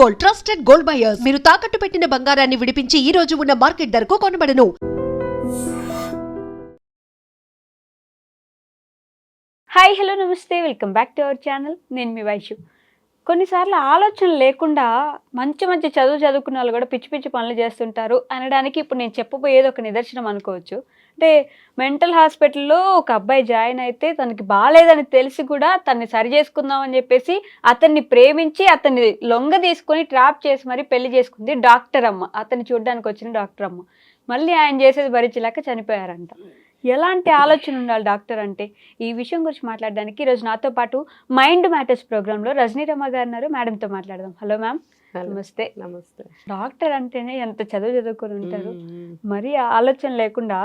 Gold, trusted gold buyers. మీరు తాకట్టు పెట్టిన బంగారాన్ని విడిపించి ఈ రోజు ఉన్న మార్కెట్ ధరకు కొనబడను. హాయ్ హలో నమస్తే, welcome back to our channel. నేను మీ వైషు. కొన్నిసార్లు ఆలోచన లేకుండా మంచి మంచి చదువుకున్న వాళ్ళు కూడా పిచ్చి పిచ్చి పనులు చేస్తుంటారు అనడానికి ఇప్పుడు నేను చెప్పబోయేది ఒక నిదర్శనం అనుకోవచ్చు. అంటే మెంటల్ హాస్పిటల్లో ఒక అబ్బాయి జాయిన్ అయితే తనకి బాగాలేదని తెలిసి కూడా తన్ని సరి చేసుకుందాం అని చెప్పేసి అతన్ని ప్రేమించి అతన్ని లొంగ తీసుకొని ట్రాప్ చేసి మరి పెళ్లి చేసుకుంది డాక్టర్ అమ్మ. అతన్ని చూడడానికి వచ్చిన డాక్టర్ అమ్మ మళ్ళీ ఆయన చేసేది భరించలేక చనిపోయారంట. ఎలాంటి ఆలోచన ఉండాలి డాక్టర్ అంటే? ఈ విషయం గురించి మాట్లాడడానికి ఈరోజు నాతో పాటు మైండ్ మ్యాటర్స్ ప్రోగ్రాంలో రజనీ రమ గారు ఉన్నారు. మేడంతో మాట్లాడదాం. Hello ma'am. నమస్తే. నమస్తే. డాక్టర్ అంటేనే ఎంత చదువుకొని ఉంటారు. మరి ఆలోచన లేకుండా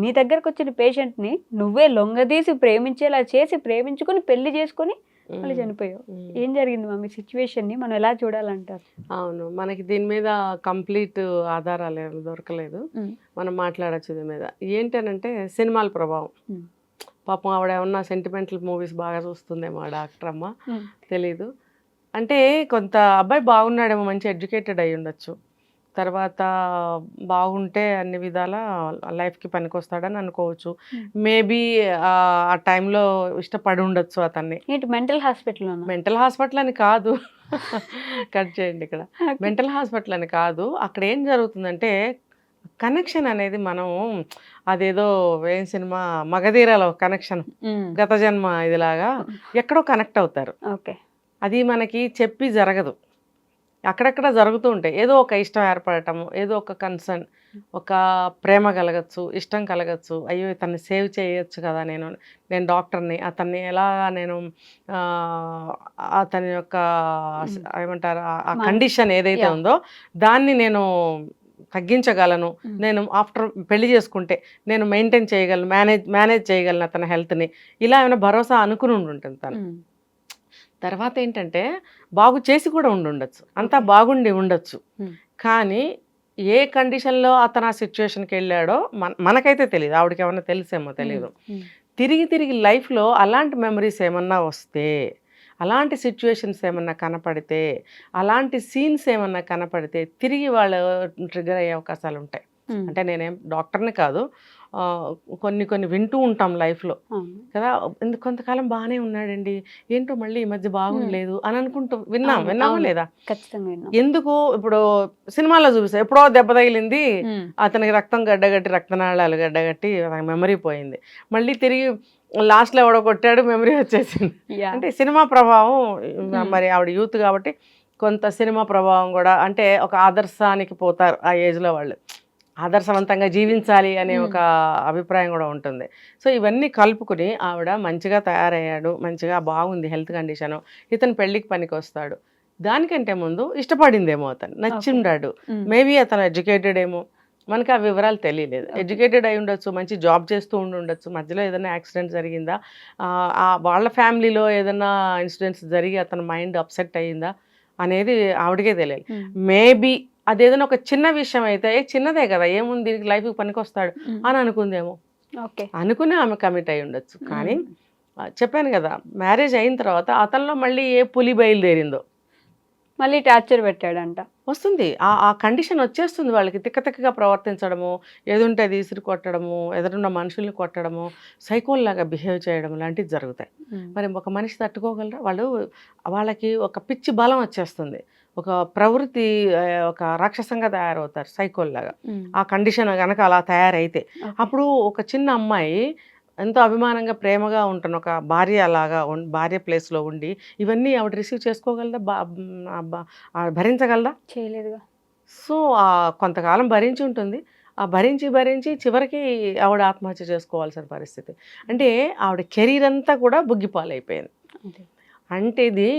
నీ దగ్గరకు వచ్చిన పేషెంట్ని నువ్వే లొంగదీసి ప్రేమించేలా చేసి ప్రేమించుకొని పెళ్లి చేసుకొని మళ్ళీ చనిపోయావు. ఏం జరిగింది మమ్మీ? సిచ్యువేషన్ని మనం ఎలా చూడాలంటారు? అవును, మనకి దీని మీద కంప్లీట్ ఆధారాలు ఏమి దొరకలేదు. మనం మాట్లాడచ్చు దీని మీద. ఏంటనంటే సినిమాల ప్రభావం. పాపం ఆవిడ ఏమన్నా సెంటిమెంటల్ మూవీస్ బాగా చూస్తుందేమో ఆ డాక్టర్ అమ్మ, తెలీదు. అంటే కొంత అబ్బాయి బాగున్నాడేమో, మంచి ఎడ్యుకేటెడ్ అయి ఉండొచ్చు, తర్వాత బాగుంటే అన్ని విధాల లైఫ్కి పనికొస్తాడని అనుకోవచ్చు. మేబీ ఆ టైంలో ఇష్టపడి ఉండొచ్చు అతన్ని. ఏంటి మెంటల్ హాస్పిటల్? మెంటల్ హాస్పిటల్ అని కాదు, కట్ చేయండి. ఇక్కడ మెంటల్ హాస్పిటల్ అని కాదు. అక్కడ ఏం జరుగుతుందంటే కనెక్షన్ అనేది మనం అదేదో ఏం సినిమా మగధీరాలో కనెక్షన్, గత జన్మ ఇదిలాగా ఎక్కడో కనెక్ట్ అవుతారు. ఓకే, అది మనకి చెప్పి జరగదు, అక్కడక్కడ జరుగుతూ ఉంటాయి. ఏదో ఒక ఇష్టం ఏర్పడటము, ఏదో ఒక కన్సర్న్, ఒక ప్రేమ కలగచ్చు, ఇష్టం కలగచ్చు. అయ్యో ఇతన్ని సేవ్ చేయొచ్చు కదా, నేను డాక్టర్ని, అతన్ని ఎలా నేను అతని యొక్క ఏమంటారు ఆ కండిషన్ ఏదైతే ఉందో దాన్ని నేను తగ్గించగలను, నేను ఆఫ్టర్ పెళ్లి చేసుకుంటే నేను మెయింటైన్ చేయగలను, మేనేజ్ చేయగలను అతని హెల్త్ని, ఇలా ఏమైనా భరోసా అనుకుని ఉంటుంది తను. తర్వాత ఏంటంటే బాగు చేసి కూడా ఉండొచ్చు, అంతా బాగుండి ఉండొచ్చు. కానీ ఏ కండిషన్లో అతను ఆ సిచ్యువేషన్కి వెళ్ళాడో మనకైతే తెలియదు, ఆవిడకి ఏమన్నా తెలిసేమో తెలియదు. తిరిగి లైఫ్లో అలాంటి మెమరీస్ ఏమన్నా వస్తే, అలాంటి సిచ్యువేషన్స్ ఏమన్నా కనపడితే, అలాంటి సీన్స్ ఏమన్నా కనపడితే తిరిగి వాళ్ళు ట్రిగర్ అయ్యే అవకాశాలు ఉంటాయి. అంటే నేనేం డాక్టర్ని కాదు, కొన్ని వింటూ ఉంటాం లైఫ్లో కదా. కొంతకాలం బాగానే ఉన్నాడండి, ఏంటో మళ్ళీ ఈ మధ్య బాగుండలేదు అని అనుకుంటూ విన్నామా లేదా? ఎందుకు ఇప్పుడు సినిమాలో చూపిస్తా, ఎప్పుడో దెబ్బ తగిలింది, అతనికి రక్తం గడ్డగట్టి, రక్తనాళాలు గడ్డగట్టి మెమరీ పోయింది, మళ్ళీ తిరిగి లాస్ట్లో ఎవడో కొట్టాడు, మెమరీ వచ్చేసింది. అంటే సినిమా ప్రభావం. మరి ఆవిడ యూత్ కాబట్టి కొంత సినిమా ప్రభావం కూడా, అంటే ఒక ఆదర్శానికి పోతారు ఆ ఏజ్లో వాళ్ళు, ఆదర్శవంతంగా జీవించాలి అనే ఒక అభిప్రాయం కూడా ఉంటుంది. సో ఇవన్నీ కలుపుకుని ఆవిడ మంచిగా తయారయ్యాడు, మంచిగా బాగుంది హెల్త్ కండిషను, ఇతను పెళ్ళికి పనికి వస్తాడు. దానికంటే ముందు ఇష్టపడిందేమో, అతను నచ్చిండాడు, మేబీ అతను ఎడ్యుకేటెడ్ ఏమో, మనకి ఆ వివరాలు తెలియలేదు. ఎడ్యుకేటెడ్ అయి ఉండొచ్చు, మంచి జాబ్ చేస్తూ ఉండొచ్చు, మధ్యలో ఏదైనా యాక్సిడెంట్ జరిగిందా, వాళ్ళ ఫ్యామిలీలో ఏదైనా ఇన్సిడెంట్స్ జరిగి అతని మైండ్ అప్సెట్ అయ్యిందా అనేది ఆవిడకే తెలియాలి. మేబీ అదేదైనా ఒక చిన్న విషయం అయితే చిన్నదే కదా, ఏముంది దీనికి లైఫ్కి పనికొస్తాడు అని అనుకుందేమో, అనుకుని ఆమె కమిట్ అయి ఉండొచ్చు. కానీ చెప్పాను కదా, మ్యారేజ్ అయిన తర్వాత అతనిలో మళ్ళీ ఏ పులి బయలుదేరిందో, మళ్ళీ టార్చర్ పెట్టాడంట. వస్తుంది ఆ కండిషన్ వచ్చేస్తుంది వాళ్ళకి. తిక్కగా ప్రవర్తించడము, ఏదుంటే అది ఇసురు కొట్టడము, ఎదురున్న మనుషుల్ని కొట్టడము, సైకోల్లాగా బిహేవ్ చేయడం లాంటివి జరుగుతాయి. మరి ఒక మనిషి తట్టుకోగలరా? వాళ్ళకి ఒక పిచ్చి బలం వచ్చేస్తుంది, ఒక ప్రవృత్తి, ఒక రాక్షసంగా తయారవుతారు సైకోల్లాగా. ఆ కండిషన్ కనుక అలా తయారైతే అప్పుడు ఒక చిన్న అమ్మాయి ఎంతో అభిమానంగా ప్రేమగా ఉంటున్న ఒక భార్య లాగా భార్య ప్లేస్లో ఉండి ఇవన్నీ ఆవిడ రిసీవ్ చేసుకోగలదా, భరించగలదా? చేయలేదుగా. సో కొంతకాలం భరించి ఉంటుంది, ఆ భరించి చివరికి ఆవిడ ఆత్మహత్య చేసుకోవాల్సిన పరిస్థితి. అంటే ఆవిడ కెరీర్ అంతా కూడా బుగ్గిపాలైపోయింది. అంటే ఇది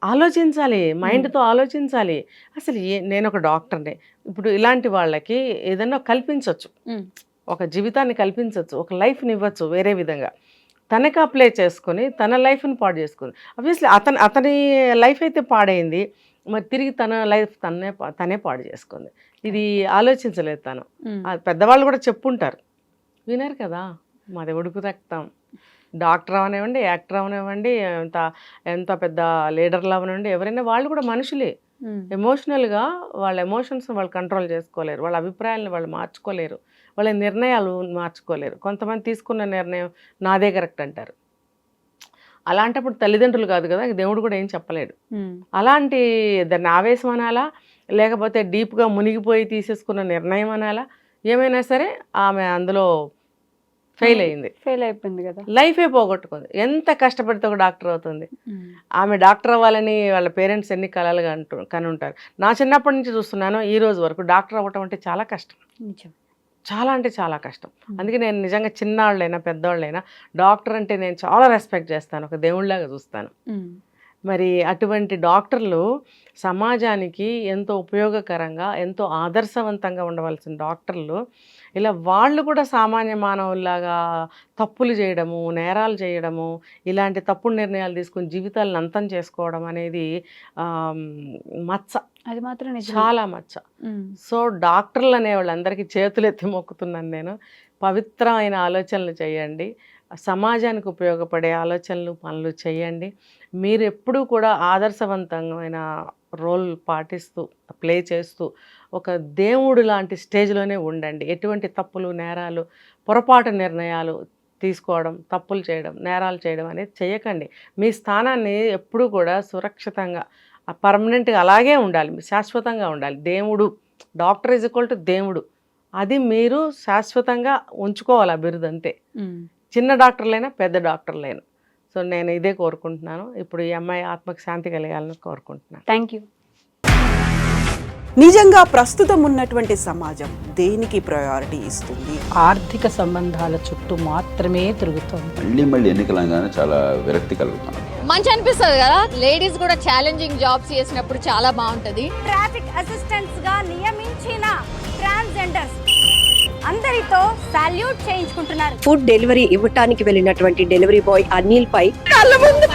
ఆలోచించాలి, మైండ్తో ఆలోచించాలి. అసలు నేను ఒక డాక్టర్ని, ఇప్పుడు ఇలాంటి వాళ్ళకి ఏదన్నా కల్పించవచ్చు, ఒక జీవితాన్ని కల్పించవచ్చు, ఒక లైఫ్ని ఇవ్వచ్చు వేరే విధంగా. తనకి అప్లై చేసుకొని తన లైఫ్ని పాడు చేసుకుంది. ఆబ్వియస్లీ అతని లైఫ్ అయితే పాడైంది, మరి తిరిగి తన లైఫ్ తనే పాడు చేసుకుంది. ఇది ఆలోచించలేదు తను. పెద్దవాళ్ళు కూడా చెప్పుంటారు, వినరు కదా. మాది ఉడుకు రక్తం, డాక్టర్ అవనివ్వండి, యాక్టర్ అవనివ్వండి, ఎంత పెద్ద లీడర్లు అవనివ్వండి, ఎవరైనా వాళ్ళు కూడా మనుషులే. ఎమోషనల్గా వాళ్ళ ఎమోషన్స్ వాళ్ళు కంట్రోల్ చేసుకోలేరు, వాళ్ళ అభిప్రాయాలను వాళ్ళు మార్చుకోలేరు, వాళ్ళ నిర్ణయాలు మార్చుకోలేరు. కొంతమంది తీసుకున్న నిర్ణయం నాదే కరెక్ట్ అంటారు. అలాంటప్పుడు తల్లిదండ్రులు కాదు కదా, దేవుడు కూడా ఏం చెప్పలేడు. అలాంటి దాన్ని ఆవేశం అనాలా, లేకపోతే డీప్గా మునిగిపోయి తీసేసుకున్న నిర్ణయం అనాలా, ఏమైనా సరే ఆమె అందులో ఫెయిల్ అయిపోయింది కదా, లైఫే పోగొట్టుకుంది. ఎంత కష్టపడితే ఒక డాక్టర్ అవుతుంది. ఆమె డాక్టర్ అవ్వాలని వాళ్ళ పేరెంట్స్ ఎన్ని కలలుగా కని ఉంటారు. నా చిన్నప్పటి నుంచి చూస్తున్నాను ఈ రోజు వరకు డాక్టర్ అవ్వటం అంటే చాలా కష్టం, చాలా అంటే చాలా కష్టం. అందుకే నేను నిజంగా చిన్నవాళ్ళైనా పెద్దవాళ్ళైనా డాక్టర్ అంటే నేను చాలా రెస్పెక్ట్ చేస్తాను, ఒక దేవుళ్ళలాగా చూస్తాను. మరి అటువంటి డాక్టర్లు సమాజానికి ఎంతో ఉపయోగకరంగా ఎంతో ఆదర్శవంతంగా ఉండవలసిన డాక్టర్లు ఇలా వాళ్ళు కూడా సామాన్య మానవుల్లాగా తప్పులు చేయడము, నేరాలు చేయడము, ఇలాంటి తప్పుడు నిర్ణయాలు తీసుకుని జీవితాలను అంతం చేసుకోవడం అనేది మచ్చ, అది మాత్రం చాలా మచ్చ. సో డాక్టర్లు అనే వాళ్ళందరికీ చేతులెత్తి మొక్కుతున్నాను నేను. పవిత్రమైన ఆలోచనలు చేయండి, సమాజానికి ఉపయోగపడే ఆలోచనలు పనులు చేయండి. మీరు ఎప్పుడూ కూడా ఆదర్శవంతమైన రోల్ పాటిస్తూ ప్లే చేస్తూ ఒక దేవుడు లాంటి స్టేజ్లోనే ఉండండి. ఎటువంటి తప్పులు నేరాలు పొరపాటు నిర్ణయాలు తీసుకోవడం, తప్పులు చేయడం, నేరాలు చేయడం అనేది చేయకండి. మీ స్థానాన్ని ఎప్పుడూ కూడా సురక్షితంగా పర్మనెంట్గా అలాగే ఉండాలి, శాశ్వతంగా ఉండాలి. దేవుడు, డాక్టర్ ఈజ్ ఈక్వల్ టు దేవుడు, అది మీరు శాశ్వతంగా ఉంచుకోవాలి ఆ బిరుదు అంతే. చిన్న డాక్టర్లైనా పెద్ద డాక్టర్లైనా. సో నేను ఇదే కోరుకుంటున్నాను. ఇప్పుడు ఈ అమ్మాయి ఆత్మకు శాంతి కలగాలని కోరుకుంటున్నాను. Thank you. నిజంగా ప్రస్తుతం ఉన్నటువంటి సమాజం దేనికి ప్రయారిటీ ఇస్తుంది? ఆర్థిక సంబంధాల చుట్టూ మాత్రమే తిరుగుతోంది. మళ్ళీ ఎన్నికలంగానే చాలా విరక్తి కలుగుతున్నాం. మంచి అనిపిస్తుంది కదా, లేడీస్ కూడా ఛాలెంజింగ్ జాబ్స్ చేసినప్పుడు చాలా బాగుంటది. ట్రాఫిక్ అసిస్టెంట్స్ గా నియమించిన ట్రాన్స్జెండర్స్ అందరితో సాల్యూట్ చేయించుకుంటున్నారు. ఫుడ్ డెలివరీ ఇవ్వటానికి వెళ్ళినటువంటి డెలివరీ బాయ్ అనిల్ పై కళ్ళ ముందు